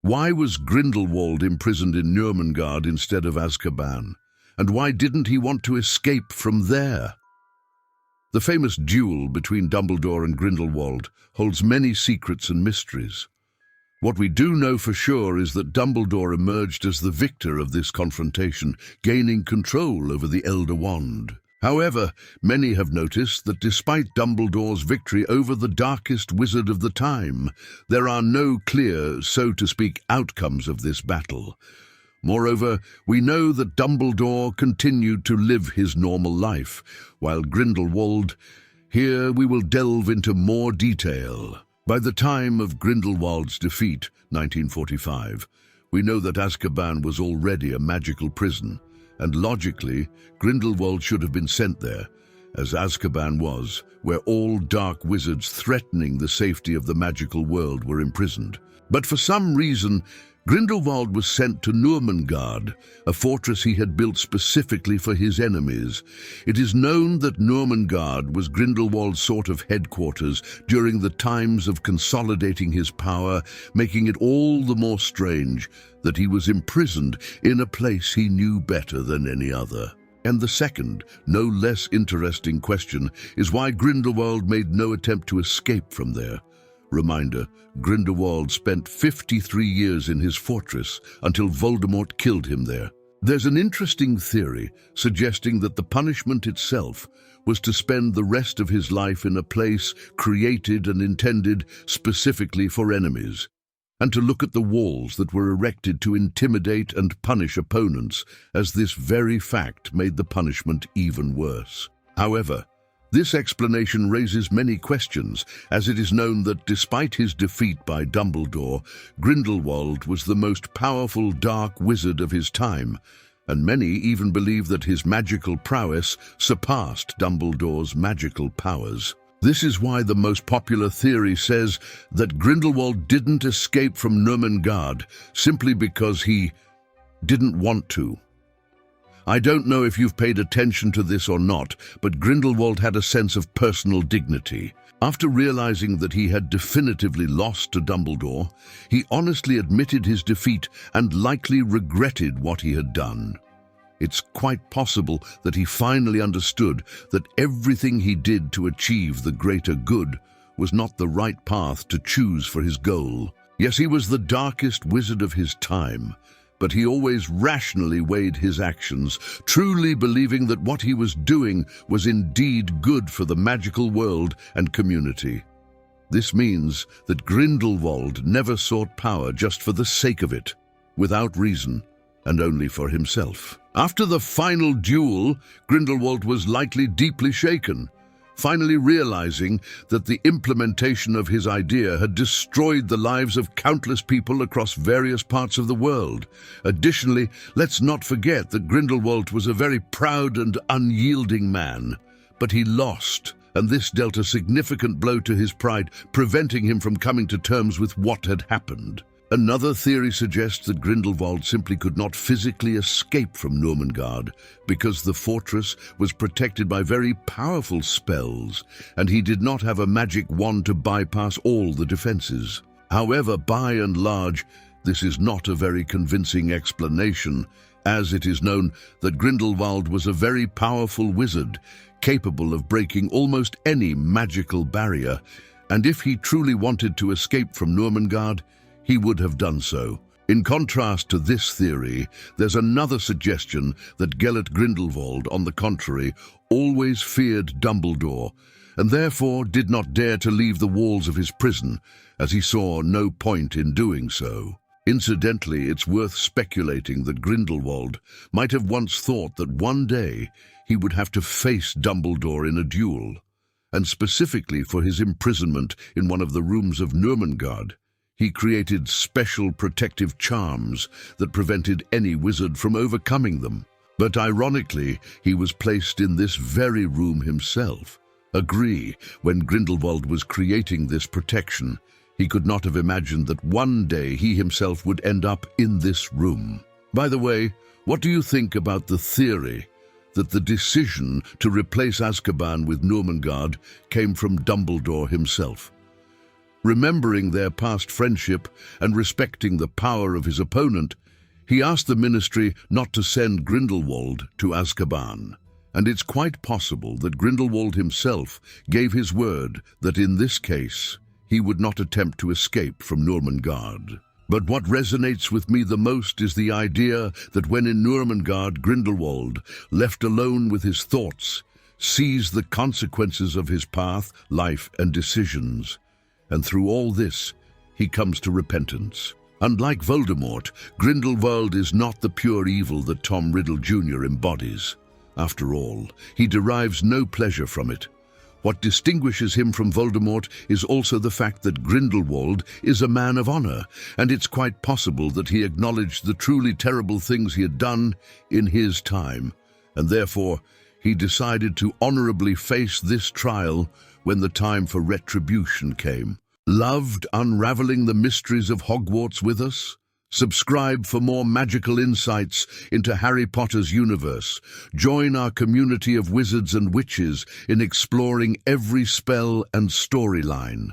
Why was Grindelwald imprisoned in Nurmengard instead of Azkaban? And why didn't he want to escape from there? The famous duel between Dumbledore and Grindelwald holds many secrets and mysteries. What we do know for sure is that Dumbledore emerged as the victor of this confrontation, gaining control over the Elder Wand. However, many have noticed that despite Dumbledore's victory over the darkest wizard of the time, there are no clear, so to speak, outcomes of this battle. Moreover, we know that Dumbledore continued to live his normal life, while Grindelwald... Here we will delve into more detail. By the time of Grindelwald's defeat, 1945, we know that Azkaban was already a magical prison, and logically, Grindelwald should have been sent there, as Azkaban was, where all dark wizards threatening the safety of the magical world were imprisoned. But for some reason, Grindelwald was sent to Nurmengard, a fortress he had built specifically for his enemies. It is known that Nurmengard was Grindelwald's sort of headquarters during the times of consolidating his power, making it all the more strange that he was imprisoned in a place he knew better than any other. And the second, no less interesting question is why Grindelwald made no attempt to escape from there. Reminder, Grindelwald spent 53 years in his fortress until Voldemort killed him there. There's an interesting theory suggesting that the punishment itself was to spend the rest of his life in a place created and intended specifically for enemies, and to look at the walls that were erected to intimidate and punish opponents, as this very fact made the punishment even worse. However, this explanation raises many questions, as it is known that despite his defeat by Dumbledore, Grindelwald was the most powerful dark wizard of his time, and many even believe that his magical prowess surpassed Dumbledore's magical powers. This is why the most popular theory says that Grindelwald didn't escape from Nurmengard simply because he didn't want to. I don't know if you've paid attention to this or not, but Grindelwald had a sense of personal dignity. After realizing that he had definitively lost to Dumbledore, he honestly admitted his defeat and likely regretted what he had done. It's quite possible that he finally understood that everything he did to achieve the greater good was not the right path to choose for his goal. Yes, he was the darkest wizard of his time, but he always rationally weighed his actions, truly believing that what he was doing was indeed good for the magical world and community. This means that Grindelwald never sought power just for the sake of it, without reason, and only for himself. After the final duel, Grindelwald was likely deeply shaken, finally realizing that the implementation of his idea had destroyed the lives of countless people across various parts of the world. Additionally, let's not forget that Grindelwald was a very proud and unyielding man, but he lost, and this dealt a significant blow to his pride, preventing him from coming to terms with what had happened. Another theory suggests that Grindelwald simply could not physically escape from Nurmengard because the fortress was protected by very powerful spells, and he did not have a magic wand to bypass all the defenses. However, by and large, this is not a very convincing explanation, as it is known that Grindelwald was a very powerful wizard, capable of breaking almost any magical barrier, and if he truly wanted to escape from Nurmengard, he would have done so. In contrast to this theory, there's another suggestion that Gellert Grindelwald, on the contrary, always feared Dumbledore, and therefore did not dare to leave the walls of his prison, as he saw no point in doing so. Incidentally, it's worth speculating that Grindelwald might have once thought that one day he would have to face Dumbledore in a duel, and specifically for his imprisonment in one of the rooms of Nurmengard. He created special protective charms that prevented any wizard from overcoming them. But ironically, he was placed in this very room himself. Agree, when Grindelwald was creating this protection, he could not have imagined that one day he himself would end up in this room. By the way, what do you think about the theory that the decision to replace Azkaban with Nurmengard came from Dumbledore himself? Remembering their past friendship and respecting the power of his opponent, he asked the ministry not to send Grindelwald to Azkaban. And it's quite possible that Grindelwald himself gave his word that in this case he would not attempt to escape from Nurmengard. But what resonates with me the most is the idea that when in Nurmengard, Grindelwald, left alone with his thoughts, sees the consequences of his path, life, and decisions. And through all this, he comes to repentance. Unlike Voldemort, Grindelwald is not the pure evil that Tom Riddle Jr. embodies. After all, he derives no pleasure from it. What distinguishes him from Voldemort is also the fact that Grindelwald is a man of honor, and it's quite possible that he acknowledged the truly terrible things he had done in his time, and therefore he decided to honorably face this trial when the time for retribution came. Loved unraveling the mysteries of Hogwarts with us? Subscribe for more magical insights into Harry Potter's universe. Join our community of wizards and witches in exploring every spell and storyline.